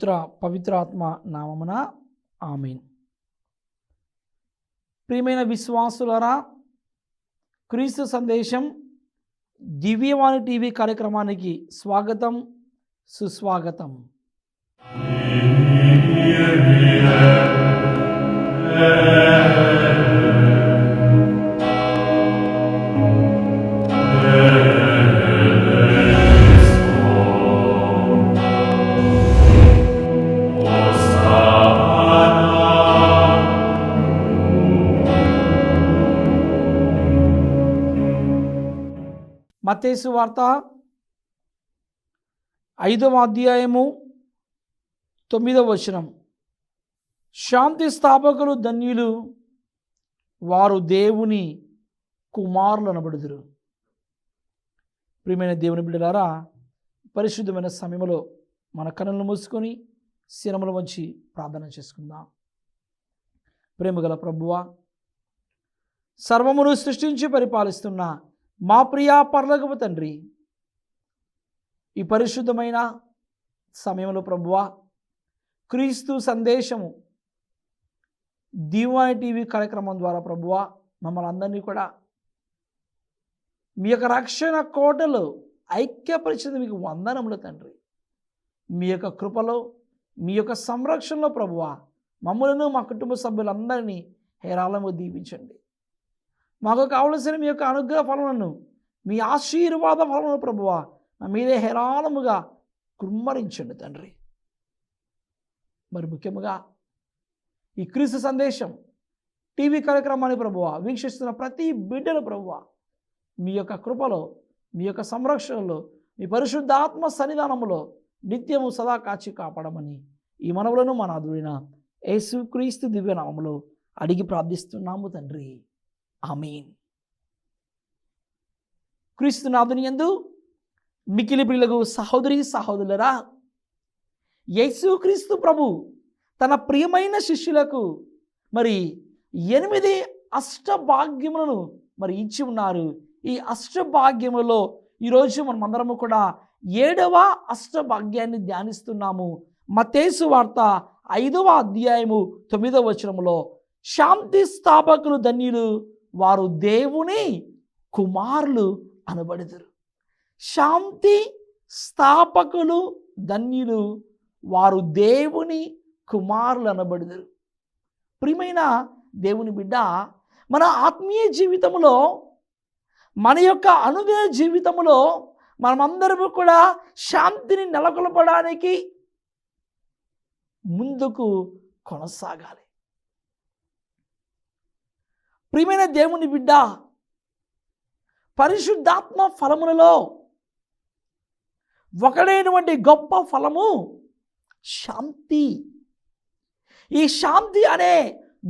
పుత్ర పవిత్రాత్మ నామమున ఆమేన్. ప్రియమైన విశ్వాసులారా, క్రీస్తు సందేశం దివ్యవాణి టీవీ కార్యక్రమానికి స్వాగతం, సుస్వాగతం. మత్తయి సువార్త 5వ అధ్యాయము 9వ వచనం. శాంతి స్థాపకులు ధన్యులు, వారు దేవుని కుమారులు అనబడుదురు. ప్రియమైన దేవుని బిడ్డలారా, పరిశుద్ధమైన సమయంలో మన కన్నులను మూసుకొని శిరముల వంచి ప్రార్థన చేసుకుందాం. ప్రేమగల ప్రభువా, సర్వమును సృష్టించి పరిపాలిస్తున్న మా ప్రియా పరలోకపు తండ్రి, ఈ పరిశుద్ధమైన సమయంలో ప్రభువా, క్రీస్తు సందేశము దివ్యవాణి టీవీ కార్యక్రమం ద్వారా ప్రభువా మమ్మల్ని అందరినీ కూడా మీ యొక్క రక్షణ కోటలో ఐక్యపరిచింది మీకు వందనములు తండ్రి. మీ యొక్క కృపలో, మీ యొక్క సంరక్షణలో ప్రభువా మమ్మలను, మా కుటుంబ సభ్యులందరినీ హేరాళము దీవించండి. మాకు కావలసిన మీ యొక్క అనుగ్రహ ఫలములను, మీ ఆశీర్వాద ఫలములను ప్రభువా నా మీదే హేరాళముగా కుమ్మరించండి తండ్రి. మరి ముఖ్యముగా ఈ క్రీస్తు సందేశం టీవీ కార్యక్రమాన్ని ప్రభువా వీక్షిస్తున్న ప్రతి బిడ్డను ప్రభువా మీ యొక్క కృపలో, మీ యొక్క సంరక్షణలో, మీ పరిశుద్ధాత్మ సన్నిధానములో నిత్యము సదా కాచి కాపాడమని ఈ మనవులను మన నాథుడైన యేసుక్రీస్తు దివ్యనామములో అడిగి ప్రార్థిస్తున్నాము తండ్రి. ఆమేన్. క్రీస్తునాథుని యందు మిక్కిలి ప్రియులకు సహోదరి సహోదరులరా, యేసుక్రీస్తు ప్రభు తన ప్రియమైన శిష్యులకు మరి 8 అష్టభాగ్యములను మరి ఇచ్చి ఉన్నారు. ఈ అష్టభాగ్యములలో ఈరోజు మనం అందరము కూడా 7వ అష్టభాగ్యాన్ని ధ్యానిస్తున్నాము. మత్తయి సువార్త 5వ అధ్యాయము 9వ వచనములో శాంతి స్థాపకులు ధన్యులు, వారు దేవుని కుమారులు అనబడుదురు. శాంతి స్థాపకులు ధన్యులు, వారు దేవుని కుమారులు అనబడుదురు. ప్రియమైన దేవుని బిడ్డ, మన ఆత్మీయ జీవితంలో, మన యొక్క అనుదిన జీవితంలో మనమందరము కూడా శాంతిని నెలకొల్పడానికి ముందుకు కొనసాగాలి. ప్రియమైన దేవుని బిడ్డ, పరిశుద్ధాత్మ ఫలములలో ఒకడైనటువంటి గొప్ప ఫలము శాంతి. ఈ శాంతి అనే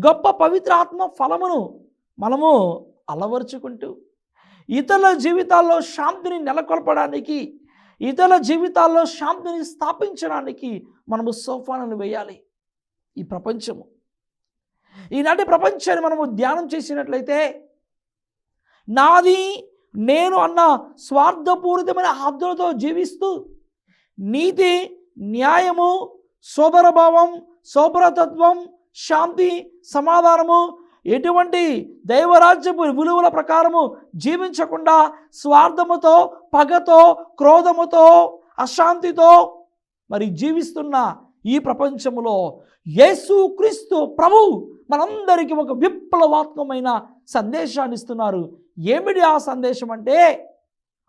గొప్ప పవిత్రాత్మ ఫలమును మనము అలవరుచుకుంటూ ఇతరుల జీవితాల్లో శాంతిని నెలకొల్పడానికి, ఇతరుల జీవితాల్లో శాంతిని స్థాపించడానికి మనము సోపానాలు వేయాలి. ఈ ప్రపంచము, ఈనాటి ప్రపంచాన్ని మనము ధ్యానం చేసినట్లయితే నాది నేను అన్న స్వార్థపూరితమైన ఆర్ద్రతతో జీవిస్తూ నీతి, న్యాయము, సోదరభావం, సోదరతత్వం, శాంతి, సమాధానము, ఎటువంటి దైవరాజ్యపు విలువల ప్రకారము జీవించకుండా స్వార్థముతో, పగతో, క్రోధముతో, అశాంతితో మరి జీవిస్తున్న ఈ ప్రపంచములో యేసుక్రీస్తు ప్రభు మనందరికీ ఒక విప్లవాత్మకమైన సందేశాన్ని ఇస్తున్నారు. ఏమిటి ఆ సందేశం అంటే,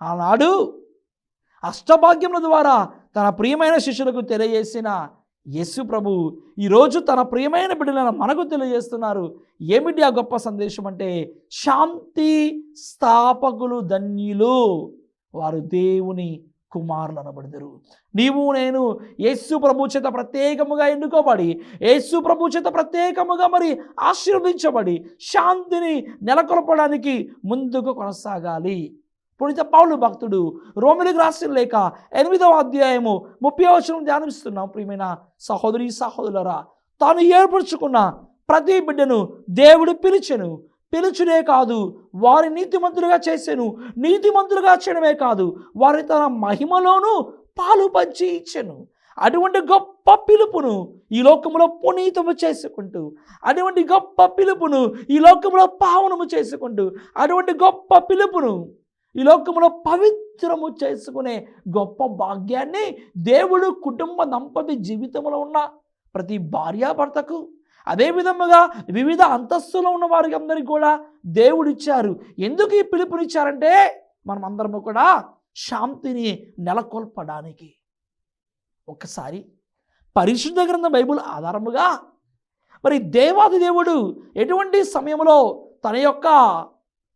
ఆనాడు అష్టభాగ్యముల ద్వారా తన ప్రియమైన శిష్యులకు తెలియజేసిన యేసు ప్రభు ఈరోజు తన ప్రియమైన బిడ్డలను మనకు తెలియజేస్తున్నారు. ఏమిటి ఆ గొప్ప సందేశం అంటే, శాంతి స్థాపకులు ధన్యులు, వారు దేవుని కుమారులు అనబడుదురు. నీవు నేను యేసు ప్రభు చేత ప్రత్యేకముగా ఎన్నుకోబడి, యేసు ప్రభు చేత ప్రత్యేకముగా మరి ఆశీర్వదించబడి శాంతిని నెలకొల్పడానికి ముందుకు కొనసాగాలి. పునీత పౌలు భక్తుడు రోమిలికి రాసిన లేఖ 8వ అధ్యాయము 30వ వచనం ధ్యానిస్తున్నాం. ప్రియమైన సహోదరి సహోదరులారా, తాను ఏర్పరచుకున్న ప్రతి బిడ్డను దేవుడు పిలుచునే కాదు, వారి నీతిమంతులుగా చేసెను. నీతిమంతులుగా చేయడమే కాదు, వారి తన మహిమలోనూ పాలు పంచి ఇచ్చెను. అటువంటి గొప్ప గొప్ప పిలుపును ఈ లోకములో పునీతము చేసుకుంటూ, అటువంటి గొప్ప పిలుపును ఈ లోకములో పావనము చేసుకుంటూ, అటువంటి గొప్ప పిలుపును ఈ లోకములో పవిత్రము చేసుకునే గొప్ప భాగ్యాన్ని దేవుడు కుటుంబ దంపతి జీవితంలో ఉన్న ప్రతి భార్యాభర్తకు, అదే విధముగా వివిధ అంతస్తులో ఉన్న వారికి అందరికీ కూడా దేవుడిచ్చారు. ఎందుకు ఈ పిలుపునిచ్చారంటే మనం అందరము కూడా శాంతిని నెలకొల్పడానికి. ఒకసారి పరిశుద్ధ గ్రంథం బైబిల్ ఆధారముగా మరి దేవాది దేవుడు ఎటువంటి సమయంలో తన యొక్క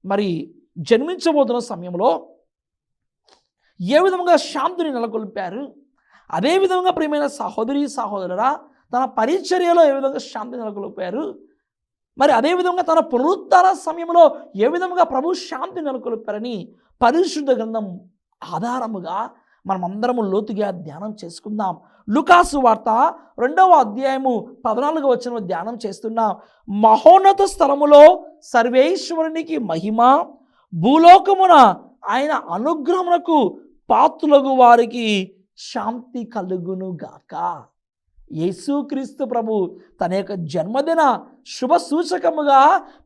మరి జన్మించబోతున్న సమయంలో ఏ విధంగా శాంతిని నెలకొల్పారు, అదేవిధంగా ప్రియమైన సహోదరి సహోదరురా తన పరిచర్యలో ఏ విధంగా శాంతిని నెలకొల్పారు, మరి అదేవిధంగా తన పునరుద్ధరణ సమయంలో ఏ విధంగా ప్రభు శాంతి నెలకొల్పారని పరిశుద్ధ గ్రంథం ఆధారముగా మనం అందరము లోతుగా ధ్యానం చేసుకుందాం. లూకాసు వార్త 2వ అధ్యాయము 14వ వచనం ధ్యానం చేస్తున్నాం. మహోన్నత స్థలములో సర్వేశ్వరునికి మహిమ, భూలోకమున ఆయన అనుగ్రహమునకు పాత్రులగు వారికి శాంతి కలుగును గాక. యేసుక్రీస్తు ప్రభు తన యొక్క జన్మదిన శుభ సూచకముగా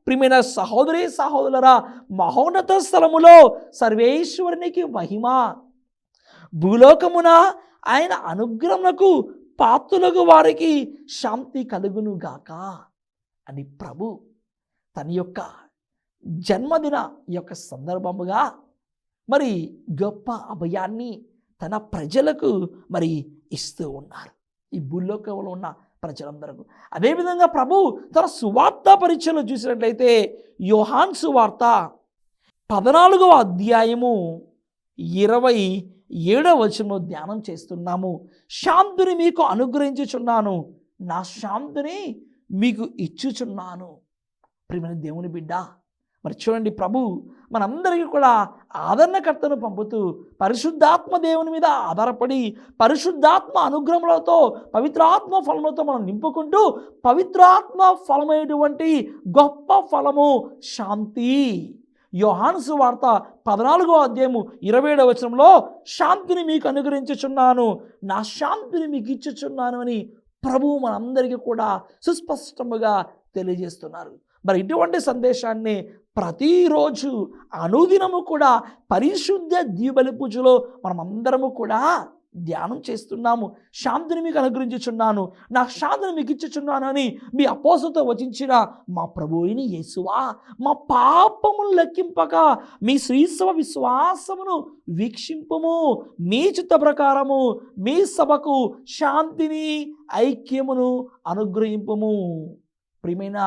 ప్రియమైన సహోదరి సహోదరులారా, మహోన్నత స్థలములో సర్వేశ్వరునికి మహిమ, భూలోకమున ఆయన అనుగ్రహమునకు పాత్రులగు వారికి శాంతి కలుగును గాక అని ప్రభు తన యొక్క జన్మదిన ఈ యొక్క సందర్భముగా మరి గొప్ప అభయాన్ని తన ప్రజలకు మరి ఇస్తూ ఉన్నారు, ఈ భూలోకంలో ఉన్న ప్రజలందరూ. అదేవిధంగా ప్రభు తన సువార్త పరిచయలో చూసినట్లయితే యోహాను సువార్త 14వ అధ్యాయము 27వ వచనంలో ధ్యానం చేస్తున్నాము. శాంతిని మీకు అనుగ్రహించుచున్నాను, నా శాంతిని మీకు ఇచ్చుచున్నాను. ప్రియమైన దేవుని బిడ్డ, మరి చూడండి, ప్రభు మనందరికీ కూడా ఆదరణకర్తను పంపుతూ పరిశుద్ధాత్మ దేవుని మీద ఆధారపడి పరిశుద్ధాత్మ అనుగ్రహములతో పవిత్రాత్మ ఫలములతో మనం నింపుకుంటూ పవిత్రాత్మ ఫలమైనటువంటి గొప్ప ఫలము శాంతి. యోహాను సువార్త 14వ అధ్యాయము 27వ వచనంలో శాంతిని మీకు అనుగ్రహించుచున్నాను, నా శాంతిని మీకు ఇచ్చుచున్నాను అని ప్రభువు మనందరికీ కూడా సుస్పష్టముగా తెలియజేస్తున్నారు. మరి ఇటువంటి సందేశాన్ని ప్రతిరోజు అనుదినము కూడా పరిశుద్ధ దీవెబలి పూజలో మనం అందరము కూడా ధ్యానం చేస్తున్నాము. శాంతిని మీకు అనుగ్రహించుచున్నాను, నా శాంతిని మీకు ఇచ్చుచున్నాను అని మీ అపోసతో వచించిన మా ప్రభువుని యేసువా, మా పాపమును లెక్కింపక మీ శ్రీసభ విశ్వాసమును వీక్షింపము, మీ చిత్త ప్రకారము మీ సభకు శాంతిని ఐక్యమును అనుగ్రహింపము. ప్రియమైన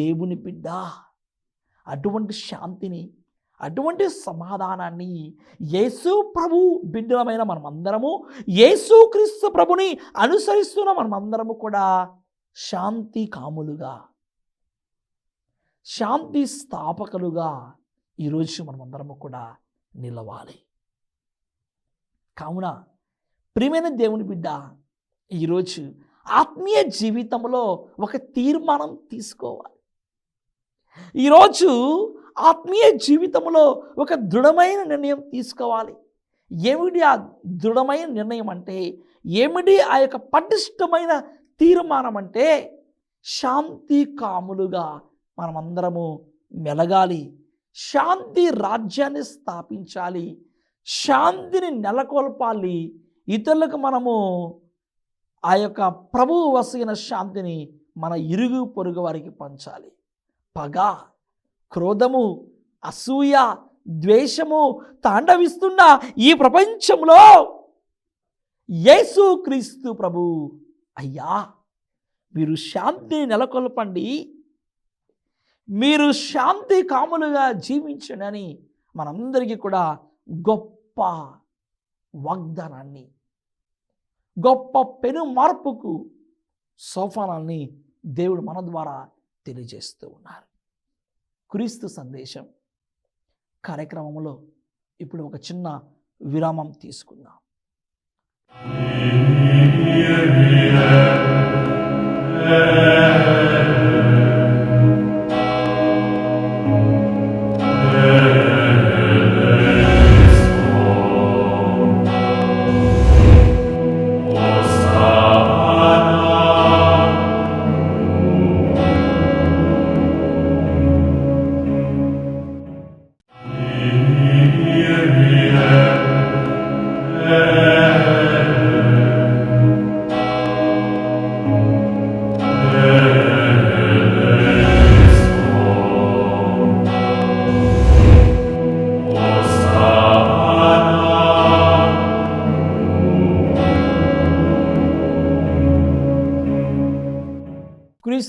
దేవుని బిడ్డ, అటువంటి శాంతిని అటువంటి సమాధానాన్ని యేసు ప్రభు బిడ్డలమైన మనమందరము, యేసుక్రీస్తు ప్రభుని అనుసరిస్తున్న మనమందరము కూడా శాంతి కాములుగా, శాంతి స్థాపకులుగా ఈరోజు మనమందరము కూడా నిలవాలి. కావున ప్రియమైన దేవుని బిడ్డ, ఈరోజు ఆత్మీయ జీవితంలో ఒక తీర్మానం తీసుకోవాలి. ఈరోజు ఆత్మీయ జీవితంలో ఒక దృఢమైన నిర్ణయం తీసుకోవాలి. ఏమిటి ఆ దృఢమైన నిర్ణయం అంటే, ఏమిటి ఆ యొక్క పటిష్టమైన తీర్మానం అంటే, శాంతి కాములుగా మనమందరము మెలగాలి, శాంతి రాజ్యాన్ని స్థాపించాలి, శాంతిని నెలకొల్పాలి, ఇతరులకు మనము ఆ యొక్క ప్రభువు వసగిన శాంతిని మన ఇరుగు పొరుగు వారికి పంచాలి. పగ, క్రోధము, అసూయ, ద్వేషము తాండవిస్తున్న ఈ ప్రపంచంలో యేసుక్రీస్తు ప్రభు, అయ్యా మీరు శాంతిని నెలకొల్పండి, మీరు శాంతి కాములుగా జీవించండి అని మనందరికీ కూడా గొప్ప వాగ్దానాన్ని, గొప్ప పెను మార్పుకు సోపానాన్ని దేవుడు మన ద్వారా తెలియజేస్తూ ఉన్నారు. క్రీస్తు సందేశం కార్యక్రమంలో ఇప్పుడు ఒక చిన్న విరామం తీసుకుందాం.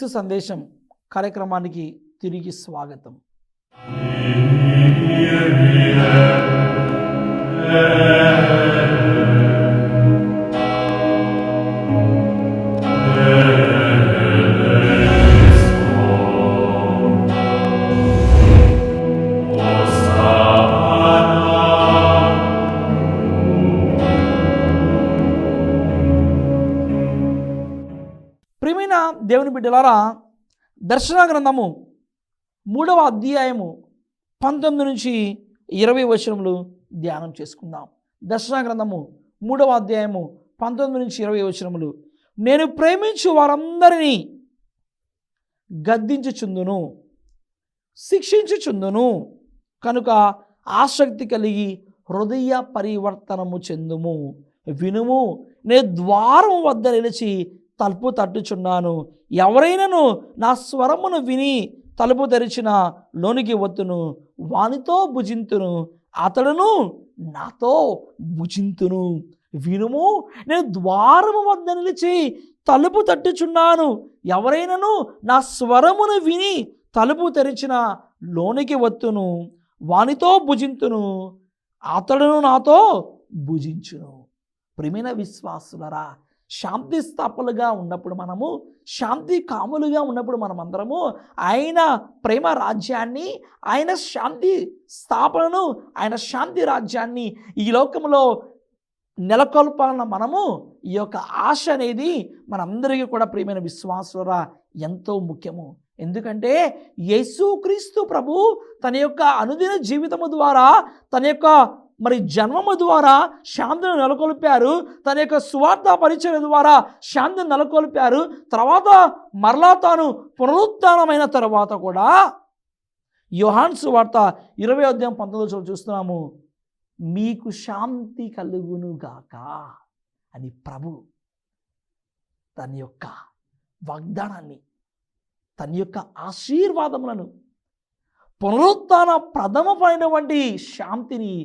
క్రీస్తు సందేశం కార్యక్రమానికి తిరిగి స్వాగతం. ప్రియమైన దేవుని బిడ్డలారా, దర్శన గ్రంథము 3వ అధ్యాయము 19 నుంచి 20 వచనములు ధ్యానం చేసుకుందాం. దర్శన గ్రంథము 3వ అధ్యాయము 19 నుంచి 20 వచనములు. నేను ప్రేమించు వారందరినీ గద్దించుచుందును, శిక్షించుచుందును, కనుక ఆసక్తి కలిగి హృదయ పరివర్తనము చెందుము. వినుము, నేను ద్వారం వద్ద నిలిచి తలుపు తట్టుచున్నాను. ఎవరైనాను నా స్వరమును విని తలుపు తెరిచిన లోనికి వత్తును, వానితో భుజింతును, అతడును నాతో భుజింతును. వినుము, నేను ద్వారము వద్ద నిలిచి తలుపు తట్టుచున్నాను. ఎవరైనాను నా స్వరమును విని తలుపు తెరిచిన లోనికి వత్తును, వానితో భుజింతును, అతడును నాతో భుజించును. ప్రియమైన విశ్వాసులరా, శాంతి స్థాపలుగా ఉన్నప్పుడు మనము, శాంతి కాములుగా ఉన్నప్పుడు మనమందరము ఆయన ప్రేమ రాజ్యాన్ని, ఆయన శాంతి స్థాపనను, ఆయన శాంతి రాజ్యాన్ని ఈ లోకంలో నెలకొల్పాలన్న మనము ఈ యొక్క ఆశ అనేది మనందరికీ కూడా ప్రియమైన విశ్వాసులరా ఎంతో ముఖ్యము. ఎందుకంటే యేసుక్రీస్తు ప్రభు తన యొక్క అనుదిన జీవితము ద్వారా, తన యొక్క జన్మము ద్వారా శాంతిని నెలకొల్పారు. తన యొక్క సువార్త పరిచయం ద్వారా శాంతిని నెలకొల్పారు. తర్వాత మరలా తాను పునరుత్థానమైన తర్వాత కూడా యోహాను సువార్త 20:19 చూస్తున్నాము, మీకు శాంతి కలుగునుగాక అని ప్రభు తన యొక్క వాగ్దానాన్ని, తన యొక్క ఆశీర్వాదములను, పునరుత్థాన ప్రథమమైనటువంటి శాంతిని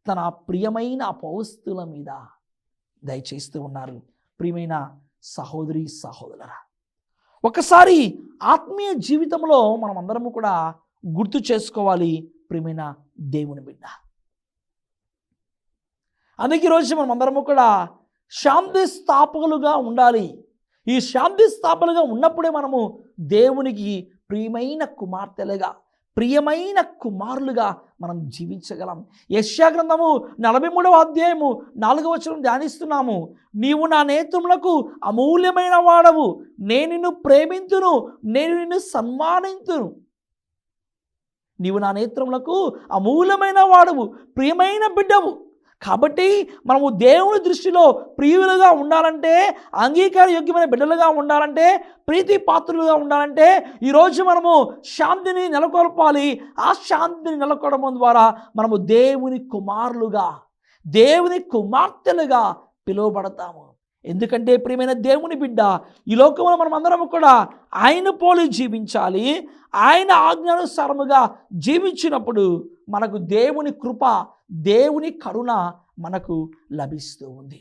తన ప్రియమైన అపోస్తుల మీద దయచేస్తూ ఉన్నారు. ప్రియమైన సహోదరి సహోదరులారా, ఒకసారి ఆత్మీయ జీవితంలో మనం అందరము కూడా గుర్తు చేసుకోవాలి ప్రియమైన దేవుని బిడ్డ. అందుకే ఈరోజు మనం అందరము కూడా శాంతి స్థాపకులుగా ఉండాలి. ఈ శాంతి స్థాపకులుగా ఉన్నప్పుడే మనము దేవునికి ప్రియమైన కుమార్తెలుగా, ప్రియమైన కుమారులుగా మనం జీవించగలం. యెషయా గ్రంథము 43వ అధ్యాయము 4వ వచనం ధ్యానిస్తున్నాము. నీవు నా నేత్రములకు అమూల్యమైన వాడవు, నేను నిన్ను ప్రేమింతును, నేను నిన్ను సన్మానింతును. నీవు నా నేత్రములకు అమూల్యమైన వాడవు, ప్రియమైన బిడ్డవు. కాబట్టి మనము దేవుని దృష్టిలో ప్రియులుగా ఉండాలంటే, అంగీకార యోగ్యమైన బిడ్డలుగా ఉండాలంటే, ప్రీతి పాత్రులుగా ఉండాలంటే ఈరోజు మనము శాంతిని నెలకొల్పాలి. ఆ శాంతిని నెలకొల్పడం ద్వారా మనము దేవుని కుమారులుగా, దేవుని కుమార్తెలుగా పిలువబడతాము. ఎందుకంటే ప్రియమైన దేవుని బిడ్డ, ఈ లోకంలో మనం అందరం కూడా ఆయన పోలి జీవించాలి. ఆయన ఆజ్ఞానుసారముగా జీవించినప్పుడు మనకు దేవుని కృప, దేవుని కరుణ మనకు లభిస్తూ ఉంది.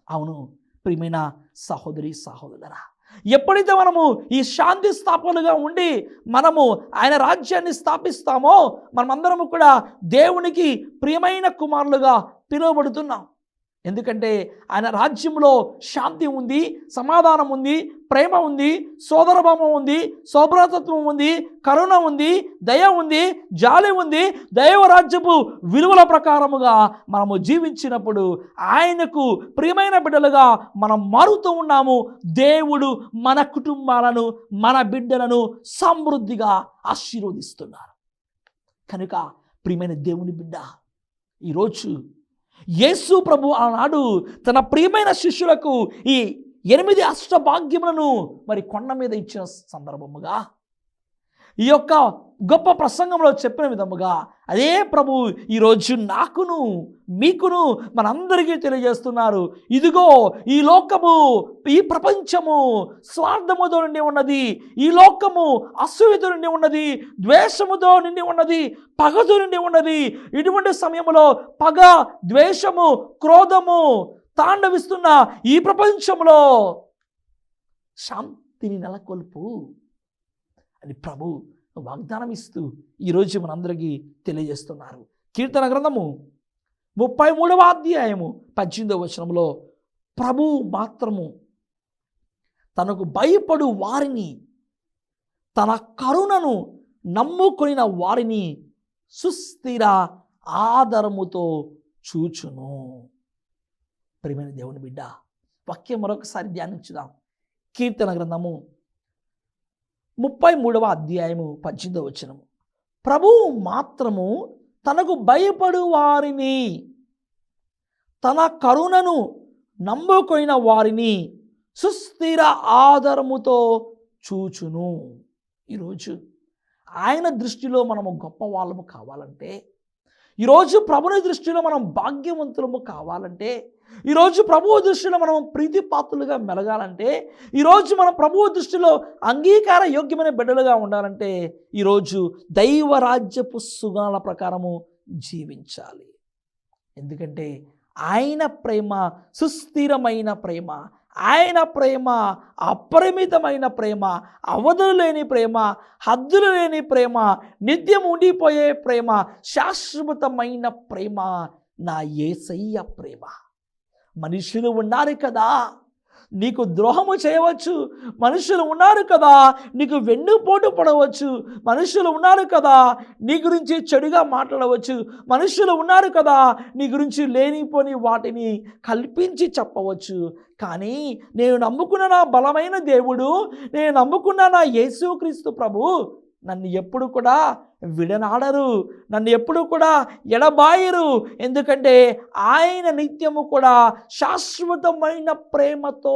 అవును ప్రియమైన సహోదరి సహోదరులారా, ఎప్పుడైతే మనము ఈ శాంతి స్థాపనలుగా ఉండి మనము ఆయన రాజ్యాన్ని స్థాపిస్తామో మనమందరము కూడా దేవునికి ప్రియమైన కుమారులుగా పిలువబడుతున్నాం. ఎందుకంటే ఆయన రాజ్యంలో శాంతి ఉంది, సమాధానం ఉంది, ప్రేమ ఉంది, సోదరభావం ఉంది, సౌభ్రాతత్వం ఉంది, కరుణ ఉంది, దయ ఉంది, జాలి ఉంది. దైవరాజ్యపు విలువల ప్రకారముగా మనము జీవించినప్పుడు ఆయనకు ప్రియమైన బిడ్డలుగా మనం మారుతూ ఉన్నాము. దేవుడు మన కుటుంబాలను, మన బిడ్డలను సమృద్ధిగా ఆశీర్వదిస్తున్నారు. కనుక ప్రియమైన దేవుని బిడ్డ, ఈరోజు యేసు ప్రభు ఆనాడు తన ప్రియమైన శిష్యులకు ఈ 8 అష్టభాగ్యములను కొండ మీద ఇచ్చిన సందర్భముగా, ఈ యొక్క గొప్ప ప్రసంగంలో చెప్పిన విధముగా అదే ప్రభు ఈరోజు నాకును మీకును మనందరికీ తెలియజేస్తున్నారు. ఇదిగో ఈ లోకము, ఈ ప్రపంచము స్వార్థముతో నిండి ఉన్నది. ఈ లోకము అసూయతో నిండి ఉన్నది, ద్వేషముతో నిండి ఉన్నది, పగతో నిండి ఉన్నది. ఇటువంటి సమయంలో పగ, ద్వేషము, క్రోధము తాండవిస్తున్న ఈ ప్రపంచంలో శాంతిని నెలకొల్పు అని ప్రభు వాగ్దానం ఇస్తూ ఈరోజు మనందరికీ తెలియజేస్తున్నారు. కీర్తన గ్రంథము 33వ అధ్యాయము 18వ వచనంలో ప్రభు మాత్రము తనకు భయపడు వారిని, తన కరుణను నమ్ముకొనిన వారిని సుస్థిర ఆదరముతో చూచును. ప్రియమైన దేవుని బిడ్డ, వాక్యం మరొకసారి ధ్యానించుదాం. కీర్తన గ్రంథము 33వ అధ్యాయము 18వ వచనము. ప్రభువు మాత్రము తనకు భయపడు వారిని, తన కరుణను నమ్ముకొనిన వారిని సుస్థిర ఆదరముతో చూచును. ఈరోజు ఆయన దృష్టిలో మనము గొప్ప వాళ్ళము కావాలంటే, ఈరోజు ప్రభుని దృష్టిలో మనం భాగ్యవంతులము కావాలంటే, ఈరోజు ప్రభువు దృష్టిలో మనం ప్రీతిపాత్రులుగా మెలగాలంటే, ఈరోజు మనం ప్రభువు దృష్టిలో అంగీకార యోగ్యమైన బిడ్డలుగా ఉండాలంటే, ఈరోజు దైవరాజ్యపు సుగుణాల ప్రకారము జీవించాలి. ఎందుకంటే ఆయన ప్రేమ సుస్థిరమైన ప్రేమ, ఆయన ప్రేమ అపరిమితమైన ప్రేమ, అవధులు లేని ప్రేమ, హద్దులు లేని ప్రేమ, నిత్యం ఉండిపోయే ప్రేమ, శాశ్వతమైన ప్రేమ నా యేసయ్య ప్రేమ. మనుషులు ఉన్నారు కదా నీకు ద్రోహము చేయవచ్చు, మనుషులు ఉన్నారు కదా నీకు వెన్నుపోటు పడవచ్చు, మనుషులు ఉన్నారు కదా నీ గురించి చెడుగా మాట్లాడవచ్చు, మనుషులు ఉన్నారు కదా నీ గురించి లేనిపోని వాటిని కల్పించి చెప్పవచ్చు. కానీ నేను నమ్ముకున్న నా బలమైన దేవుడు, నేను నమ్ముకున్న నా యేసుక్రీస్తు ప్రభు నన్ను ఎప్పుడు కూడా విడనాడరు, నన్ను ఎప్పుడు కూడా ఎడబాయరు. ఎందుకంటే ఆయన నిత్యము కూడా శాశ్వతమైన ప్రేమతో,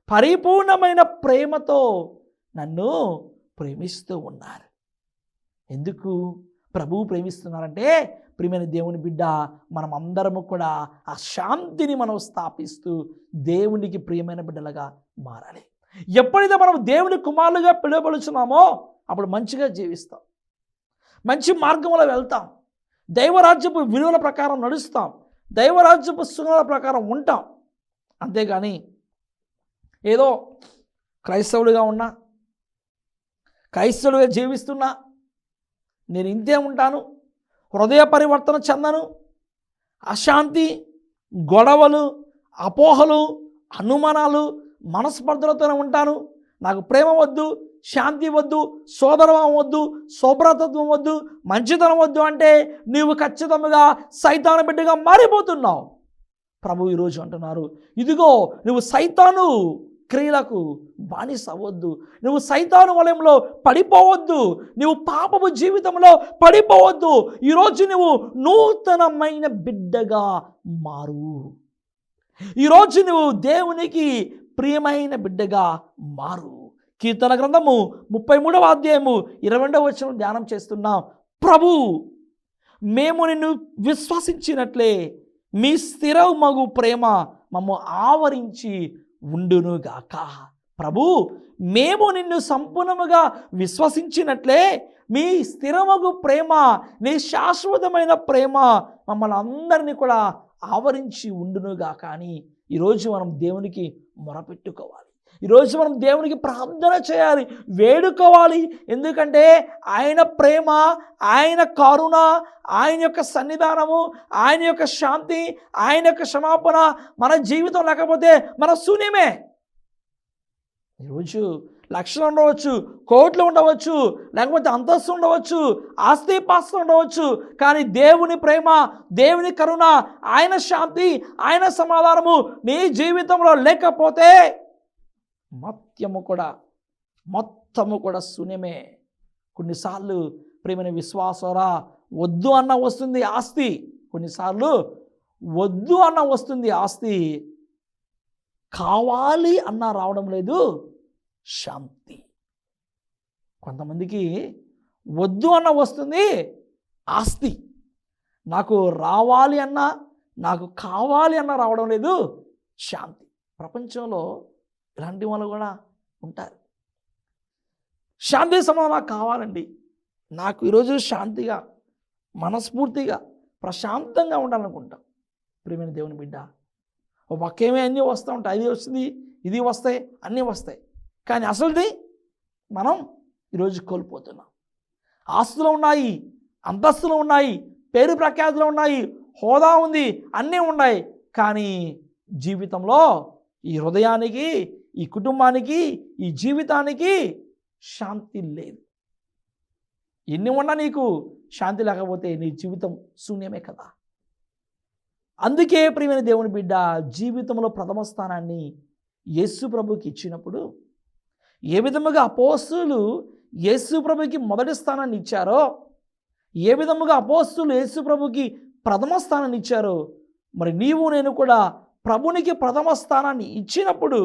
పరిపూర్ణమైన ప్రేమతో నన్ను ప్రేమిస్తూ ఉన్నారు. ఎందుకు ప్రభువు ప్రేమిస్తున్నారంటే, ప్రియమైన దేవుని బిడ్డ, మనం అందరము కూడా ఆ శాంతిని మనం స్థాపిస్తూ దేవునికి ప్రియమైన బిడ్డలుగా మారాలి. ఎప్పుడైతే మనం దేవుని కుమారులుగా పిలువబడుచున్నామో అప్పుడు మంచిగా జీవిస్తాం, మంచి మార్గంలో వెళ్తాం, దైవరాజ్యపు విలువల ప్రకారం నడుస్తాం, దైవరాజ్యపు సుగుణాల ప్రకారం ఉంటాం. అంతేగాని ఏదో క్రైస్తవుడిగా ఉన్నా, క్రైస్తవుడిగా జీవిస్తున్నా, నేను ఇంతే ఉంటాను, హృదయ పరివర్తన చెందను, అశాంతి, గొడవలు, అపోహలు, అనుమానాలు, మనస్పర్ధలతోనే ఉంటాను, నాకు ప్రేమ వద్దు, శాంతి వద్దు, సోదరత్వం వద్దు, శోభ్రతత్వం వద్దు, మంచితనం వద్దు అంటే నీవు ఖచ్చితంగా సైతాను బిడ్డగా మారిపోతున్నావు. ప్రభు ఈరోజు అంటున్నారు, ఇదిగో నువ్వు సైతాను క్రియలకు బానిస అవ్వద్దు, నువ్వు సైతాను వలయంలో పడిపోవద్దు, నువ్వు పాపపు జీవితంలో పడిపోవద్దు. ఈరోజు నువ్వు నూతనమైన బిడ్డగా మారు. ఈరోజు నువ్వు దేవునికి ప్రియమైన బిడ్డగా మారు. కీర్తన గ్రంథము 33వ అధ్యాయము 22వ వచనం ధ్యానం చేస్తున్నాం. ప్రభు మేము నిన్ను విశ్వసించినట్లే మీ స్థిరమగు ప్రేమ మమ్ము ఆవరించి ఉండునుగాక. ప్రభు మేము నిన్ను సంపూర్ణముగా విశ్వసించినట్లే మీ స్థిరమగు ప్రేమ, నీ శాశ్వతమైన ప్రేమ మమ్మల్ని అందరినీ కూడా ఆవరించి ఉండునుగా. కానీ ఈరోజు మనం దేవునికి మొరపెట్టుకోవాలి, ఈరోజు మనం దేవునికి ప్రార్థన చేయాలి, వేడుకోవాలి. ఎందుకంటే ఆయన ప్రేమ, ఆయన కరుణ, ఆయన యొక్క సన్నిధానము, ఆయన యొక్క శాంతి, ఆయన యొక్క క్షమాపణ మన జీవితం లేకపోతే మన శూన్యమే. ఈరోజు లక్షలు ఉండవచ్చు, కోట్లు ఉండవచ్చు, లేకపోతే అంతస్తు ఉండవచ్చు, ఆస్తి పాస్తులు ఉండవచ్చు, కానీ దేవుని ప్రేమ, దేవుని కరుణ, ఆయన శాంతి, ఆయన సమాధానము నీ జీవితంలో లేకపోతే మొత్తము కూడా శూన్యమే. కొన్నిసార్లు ప్రేమైన విశ్వాసరా వద్దు అన్న వస్తుంది ఆస్తి, కొన్నిసార్లు వద్దు అన్న వస్తుంది ఆస్తి, కావాలి అన్న రావడం లేదు శాంతి. కొంతమందికి వద్దు అన్న వస్తుంది ఆస్తి, నాకు రావాలి అన్న, నాకు కావాలి అన్న రావడం లేదు శాంతి. ప్రపంచంలో ఇలాంటి వాళ్ళు కూడా ఉంటారు. శాంతి సమాధానం నాకు కావాలండి, నాకు ఈరోజు శాంతిగా, మనస్ఫూర్తిగా, ప్రశాంతంగా ఉండాలనుకుంటాం. ప్రియమైన దేవుని బిడ్డ, ఓ పక్కేమే అన్నీ వస్తూ ఉంటాయి, అది వస్తుంది, ఇది వస్తాయి, అన్నీ వస్తాయి. కానీ అసలుది మనం ఈరోజు కోల్పోతున్నాం. ఆస్తులు ఉన్నాయి, అంతస్తులు ఉన్నాయి, పేరు ప్రఖ్యాతులు ఉన్నాయి, హోదా ఉంది, అన్నీ ఉన్నాయి. కానీ జీవితంలో ఈ హృదయానికి, ఈ కుటుంబానికి, ఈ జీవితానికి శాంతి లేదు. ఎన్ని ఉన్నా నీకు శాంతి లేకపోతే నీ జీవితం శూన్యమే కదా. అందుకే ప్రియమైన దేవుని బిడ్డ, జీవితంలో ప్రథమ స్థానాన్ని యేసు ప్రభుకి ఇచ్చినప్పుడు ఏ విధముగా అపోస్తలులు యేసు ప్రభుకి మొదటి స్థానాన్ని ఇచ్చారో, ఏ విధముగా అపోస్తలులు యేసు ప్రభుకి ప్రథమ స్థానాన్ని ఇచ్చారో, మరి నీవు నేను కూడా ప్రభునికి ప్రథమ స్థానాన్ని ఇచ్చినప్పుడు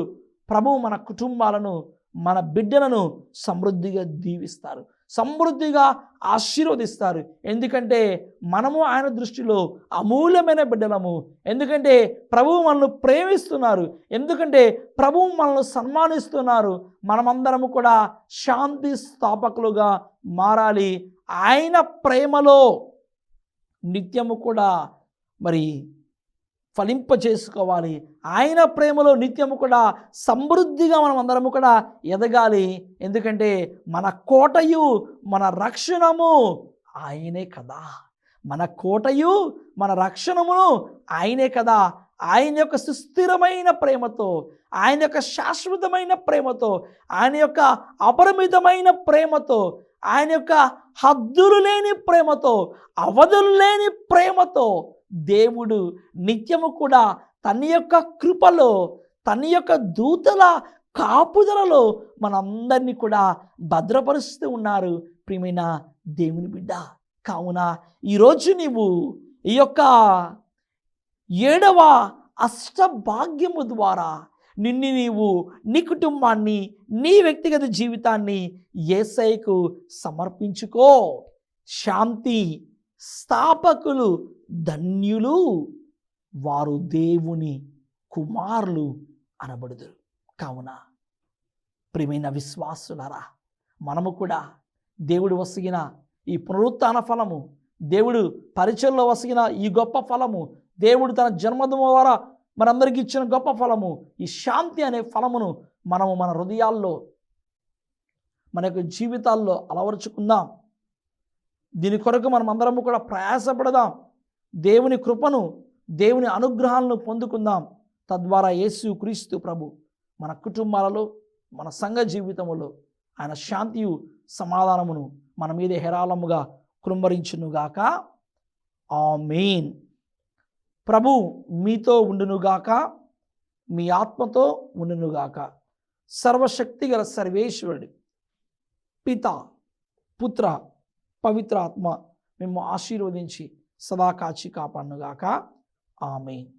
ప్రభువు మన కుటుంబాలను, మన బిడ్డలను సమృద్ధిగా దీవిస్తారు, సమృద్ధిగా ఆశీర్వదిస్తారు. ఎందుకంటే మనము ఆయన దృష్టిలో అమూల్యమైన బిడ్డలము. ఎందుకంటే ప్రభువు మనల్ని ప్రేమిస్తున్నారు, ఎందుకంటే ప్రభువు మనల్ని సన్మానిస్తున్నారు. మనమందరము కూడా శాంతి స్థాపకులుగా మారాలి. ఆయన ప్రేమలో నిత్యము కూడా మరి ఫలింపచేసుకోవాలి. ఆయన ప్రేమలో నిత్యము కూడా సమృద్ధిగా మనం అందరము కూడా ఎదగాలి. ఎందుకంటే మన కోటయు మన రక్షణము ఆయనే కదా. మన కోటయు మన రక్షణమును ఆయనే కదా. ఆయన యొక్క సుస్థిరమైన ప్రేమతో, ఆయన యొక్క శాశ్వతమైన ప్రేమతో, ఆయన యొక్క అపరిమితమైన ప్రేమతో, ఆయన యొక్క హద్దులు లేని ప్రేమతో, అవధులు లేని ప్రేమతో దేవుడు నిత్యము కూడా తన యొక్క కృపలో, తన యొక్క దూతల కాపుదలలో మనందరినీ కూడా భద్రపరుస్తూ ఉన్నారు. ప్రియమైన దేవుని బిడ్డ, కావున ఈరోజు నీవు ఈ యొక్క 7వ అష్టభాగ్యము ద్వారా నిన్ను నీవు, నీ కుటుంబాన్ని, నీ వ్యక్తిగత జీవితాన్ని యేసయ్యకు సమర్పించుకో. శాంతి స్థాపకులు ధన్యులు, వారు దేవుని కుమారులు అనబడుదురు. కావున ప్రియమైన విశ్వాసులారా, మనము కూడా దేవుడు వసిగిన ఈ పునరుత్థాన ఫలము, దేవుడు పరిచయంలో వసిగిన ఈ గొప్ప ఫలము, దేవుడు తన జన్మదినం ద్వారా మనందరికీ ఇచ్చిన గొప్ప ఫలము, ఈ శాంతి అనే ఫలమును మనము మన హృదయాల్లో, మన యొక్క జీవితాల్లో అలవరుచుకుందాం. దీని కొరకు మనం అందరము కూడా ప్రయాసపడదాం. దేవుని కృపను, దేవుని అనుగ్రహాలను పొందుకుందాం. తద్వారా యేసు క్రీస్తు ప్రభు మన కుటుంబాలలో, మన సంఘ జీవితములో ఆయన శాంతియు సమాధానమును మన మీదే హేరాళముగా కృంభరించునుగాక. ఆమేన్. ప్రభు మీతో ఉండునుగాక, మీ ఆత్మతో ఉండునుగాక. సర్వశక్తిగల సర్వేశ్వరుడు పిత, పుత్ర, పవిత్ర ఆత్మ మిమ్ము ఆశీర్వదించి సదా కాచి కాపాడునుగాక. ఆమేన్.